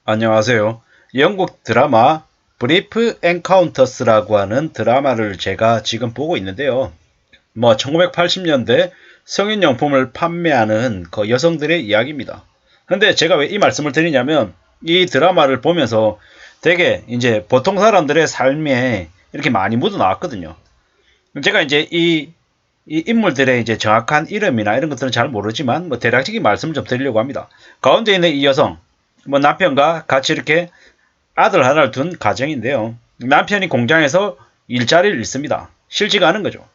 안녕하세요. 영국 드라마 브리프 엔카운터스라고 하는 드라마를 제가 지금 보고 있는데요. 1980년대 성인용품을 판매하는 그 여성들의 이야기입니다. 근데 제가 왜 이 말씀을 드리냐면 이 드라마를 보면서 되게 이제 보통 사람들의 삶에 이렇게 많이 묻어 나왔거든요. 제가 이제 이 인물들의 이제 정확한 이름이나 이런 것들은 잘 모르지만 대략적인 말씀을 좀 드리려고 합니다. 가운데 있는 이 여성, 남편과 같이 이렇게 아들 하나를 둔 가정인데요. 남편이 공장에서 일자리를 잃습니다. 싫지가 않은 거죠.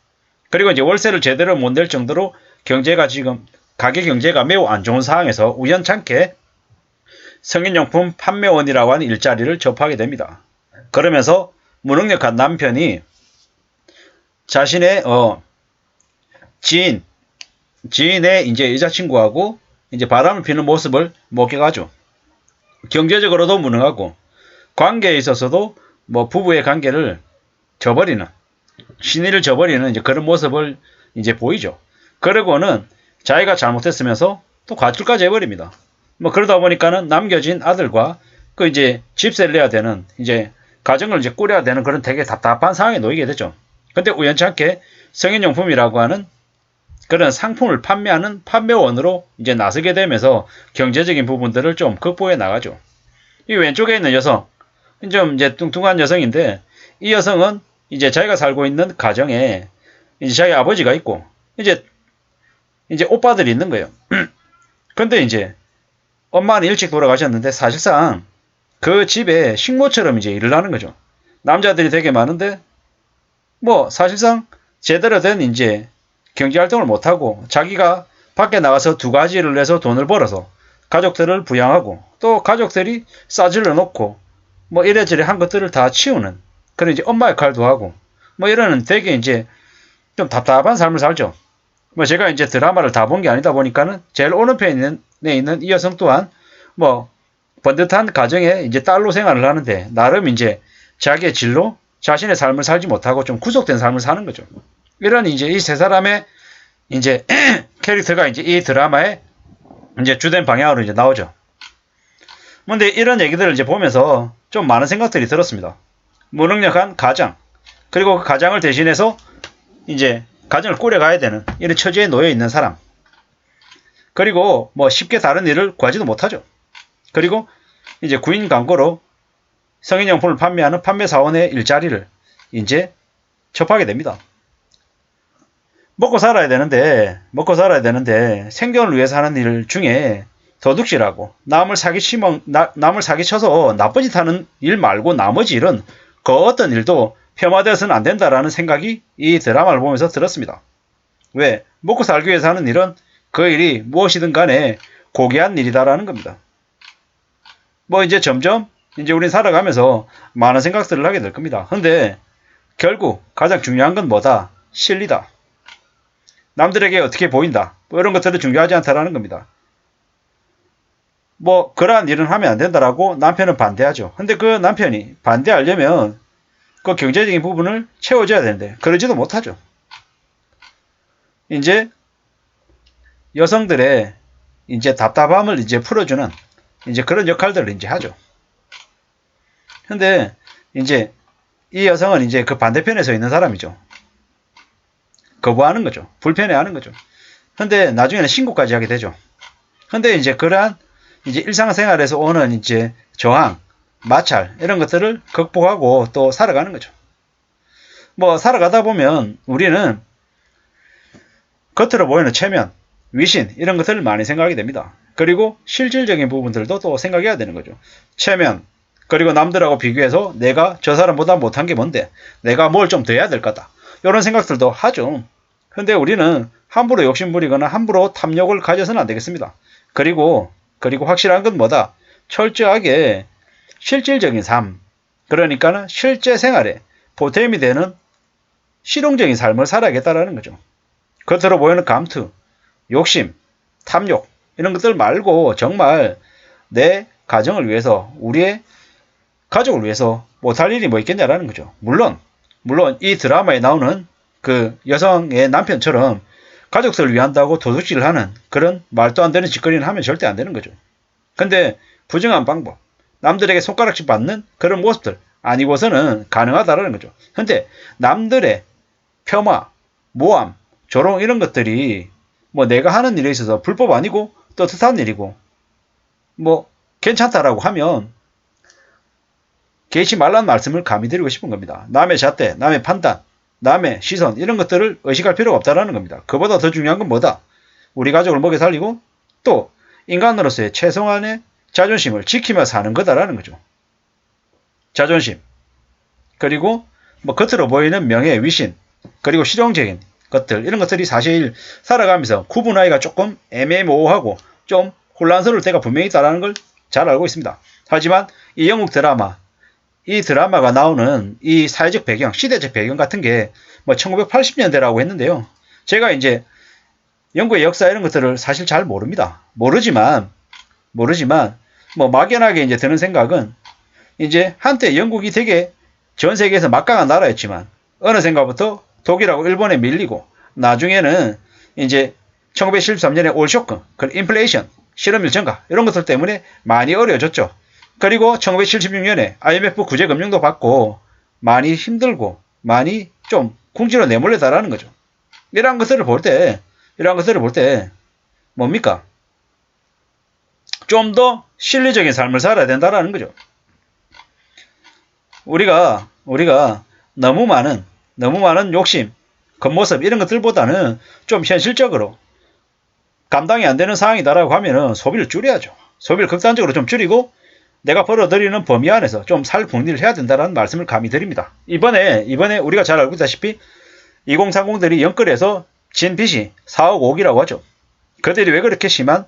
그리고 이제 월세를 제대로 못 낼 정도로 경제가 지금 가게 경제가 매우 안 좋은 상황에서 우연찮게 성인용품 판매원이라고 하는 일자리를 접하게 됩니다. 그러면서 무능력한 남편이 자신의 지인의 이제 여자친구하고 이제 바람을 피는 모습을 목격하죠. 경제적으로도 무능하고 관계에 있어서도 부부의 관계를 저버리는 신의를 저버리는 이제 그런 모습을 이제 보이죠. 그러고는 자기가 잘못했으면서 또 가출까지 해버립니다. 그러다 보니까는 남겨진 아들과 그 이제 집세를 내야 되는 이제 가정을 이제 꾸려야 되는 그런 되게 답답한 상황에 놓이게 되죠. 근데 우연찮게 성인용품이라고 하는 그런 상품을 판매하는 판매원으로 이제 나서게 되면서 경제적인 부분들을 좀 극복해 나가죠. 이 왼쪽에 있는 여성, 좀 이제 뚱뚱한 여성인데 이 여성은 이제 자기가 살고 있는 가정에 이제 자기 아버지가 있고 이제 오빠들이 있는 거예요. 근데 이제 엄마는 일찍 돌아가셨는데 사실상 그 집에 식모처럼 이제 일을 하는 거죠. 남자들이 되게 많은데 사실상 제대로 된 이제 경제활동을 못하고 자기가 밖에 나가서 두 가지를 해서 돈을 벌어서 가족들을 부양하고 또 가족들이 싸질러 놓고 이래저래 한 것들을 다 치우는 그런 이제 엄마 역할도 하고 이러는 되게 이제 좀 답답한 삶을 살죠. 제가 이제 드라마를 다 본 게 아니다 보니까는 제일 오른편에 있는 이 여성 또한 번듯한 가정에 이제 딸로 생활을 하는데 나름 이제 자기의 진로 자신의 삶을 살지 못하고 좀 구속된 삶을 사는 거죠. 이런 이제 이 세 사람의 이제 캐릭터가 이제 이 드라마의 이제 주된 방향으로 이제 나오죠. 근데 이런 얘기들을 이제 보면서 좀 많은 생각들이 들었습니다. 무능력한 가장, 그리고 그 가장을 대신해서 이제 가정을 꾸려가야 되는 이런 처지에 놓여 있는 사람, 그리고 쉽게 다른 일을 구하지도 못하죠. 그리고 이제 구인 광고로 성인용품을 판매하는 판매사원의 일자리를 이제 접하게 됩니다. 먹고 살아야 되는데 생존을 위해서 하는 일 중에 도둑질하고 남을 사기쳐서 나쁜 짓 하는 일 말고 나머지 일은 그 어떤 일도 폄하되어서는 안 된다라는 생각이 이 드라마를 보면서 들었습니다. 왜? 먹고 살기 위해서 하는 일은 그 일이 무엇이든 간에 고귀한 일이다라는 겁니다. 이제 점점 이제 우린 살아가면서 많은 생각들을 하게 될 겁니다. 근데 결국 가장 중요한 건 뭐다? 실리다. 남들에게 어떻게 보인다. 이런 것들은 중요하지 않다라는 겁니다. 그러한 일은 하면 안 된다라고 남편은 반대하죠. 근데 그 남편이 반대하려면 그 경제적인 부분을 채워줘야 되는데 그러지도 못하죠. 이제 여성들의 이제 답답함을 이제 풀어주는 이제 그런 역할들을 이제 하죠. 근데 이제 이 여성은 이제 그 반대편에 서 있는 사람이죠. 거부하는 거죠. 불편해하는 거죠. 근데 나중에는 신고까지 하게 되죠. 근데 이제 그러한 이제 일상생활에서 오는 이제 저항, 마찰 이런 것들을 극복하고 또 살아가는 거죠. 살아가다 보면 우리는 겉으로 보이는 체면, 위신 이런 것들을 많이 생각하게 됩니다. 그리고 실질적인 부분들도 또 생각해야 되는 거죠. 체면, 그리고 남들하고 비교해서 내가 저 사람보다 못한 게 뭔데? 내가 뭘 좀 더 해야 될 거다. 이런 생각들도 하죠. 근데 우리는 함부로 욕심부리거나 함부로 탐욕을 가져서는 안 되겠습니다. 그리고 확실한 건 뭐다? 철저하게 실질적인 삶, 그러니까는 실제 생활에 보탬이 되는 실용적인 삶을 살아야겠다라는 거죠. 겉으로 보이는 감투, 욕심, 탐욕 이런 것들 말고 정말 내 가정을 위해서 우리의 가족을 위해서 못할 일이 뭐 있겠냐라는 거죠. 물론 이 드라마에 나오는 그 여성의 남편처럼 가족들을 위한다고 도둑질을 하는 그런 말도 안 되는 짓거리는 하면 절대 안 되는 거죠. 근데 부정한 방법, 남들에게 손가락질 받는 그런 모습들 아니고서는 가능하다라는 거죠. 근데 남들의 폄하, 모함, 조롱 이런 것들이 뭐 내가 하는 일에 있어서 불법 아니고 떳떳한 일이고 뭐 괜찮다라고 하면 개의치 말라는 말씀을 감히 드리고 싶은 겁니다. 남의 잣대, 남의 판단, 남의 시선 이런 것들을 의식할 필요가 없다라는 겁니다. 그보다 더 중요한 건 뭐다? 우리 가족을 먹여 살리고 또 인간으로서의 최소한의 자존심을 지키며 사는 거다라는 거죠. 자존심 그리고 뭐 겉으로 보이는 명예, 위신 그리고 실용적인 것들 이런 것들이 사실 살아가면서 구분하기가 조금 애매모호하고 좀 혼란스러울 때가 분명히 있다는 걸 잘 알고 있습니다. 하지만 이 영국 드라마 이 드라마가 나오는 이 사회적 배경, 시대적 배경 같은 게 뭐 1980년대라고 했는데요. 제가 이제 영국의 역사 이런 것들을 사실 잘 모릅니다. 모르지만 뭐 막연하게 이제 드는 생각은 이제 한때 영국이 되게 전 세계에서 막강한 나라였지만 어느 생각부터 독일하고 일본에 밀리고 나중에는 이제 1973년에 올쇼크, 인플레이션, 실업률 증가 이런 것들 때문에 많이 어려워졌죠. 그리고 1976년에 IMF 구제금융도 받고 많이 힘들고 많이 좀 궁지로 내몰려다라는 거죠. 이러한 것들을 볼 때 뭡니까? 좀 더 실리적인 삶을 살아야 된다라는 거죠. 우리가 너무 많은 욕심, 겉모습 이런 것들보다는 좀 현실적으로 감당이 안 되는 상황이다라고 하면은 소비를 줄여야죠. 소비를 극단적으로 좀 줄이고 내가 벌어들이는 범위 안에서 좀 살 궁리를 해야 된다는 말씀을 감히 드립니다. 이번에 우리가 잘 알고 있다시피 2030들이 영끌에서 진 빚이 4억 5억이라고 하죠. 그들이 왜 그렇게 심한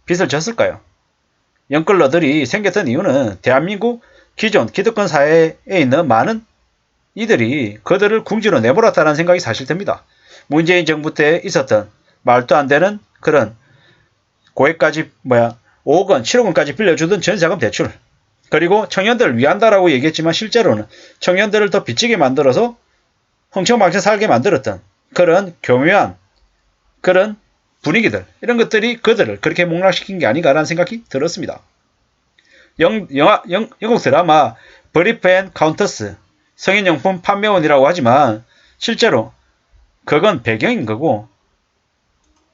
빚을 졌을까요? 영끌러들이 생겼던 이유는 대한민국 기존 기득권 사회에 있는 많은 이들이 그들을 궁지로 내몰았다는 생각이 사실 듭니다. 문재인 정부 때 있었던 말도 안 되는 그런 고액까지 5억 원, 7억 원까지 빌려주던 전세자금 대출 그리고 청년들을 위한다라고 얘기했지만 실제로는 청년들을 더 빚지게 만들어서 흥청망청 살게 만들었던 그런 교묘한 그런 분위기들 이런 것들이 그들을 그렇게 목락시킨 게 아닌가라는 생각이 들었습니다. 영국 드라마 브리프 앤 카운터스 성인용품 판매원이라고 하지만 실제로 그건 배경인 거고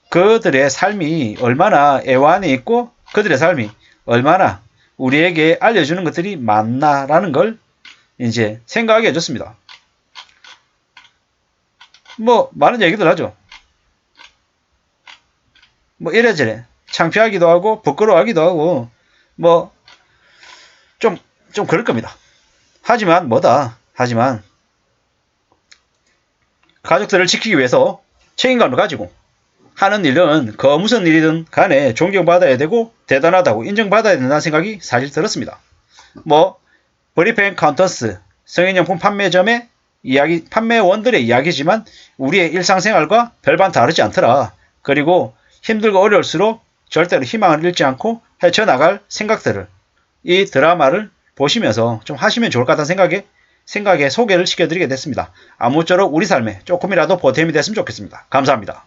그들의 삶이 얼마나 애환이 있고 그들의 삶이 얼마나 우리에게 알려주는 것들이 많나라는 걸 이제 생각하게 해줬습니다. 뭐 많은 얘기들 하죠. 뭐 이래저래 창피하기도 하고 부끄러워하기도 하고 뭐 좀 그럴 겁니다. 하지만 가족들을 지키기 위해서 책임감을 가지고 하는 일은 그 무슨 일이든 간에 존경받아야 되고 대단하다고 인정받아야 된다는 생각이 사실 들었습니다. 뭐 브리프 앤 카운터스 성인용품 판매점의 이야기, 판매원들의 이야기지만 우리의 일상생활과 별반 다르지 않더라. 그리고 힘들고 어려울수록 절대로 희망을 잃지 않고 헤쳐나갈 생각들을 이 드라마를 보시면서 좀 하시면 좋을 것 같다는 생각에 소개를 시켜드리게 됐습니다. 아무쪼록 우리 삶에 조금이라도 보탬이 됐으면 좋겠습니다. 감사합니다.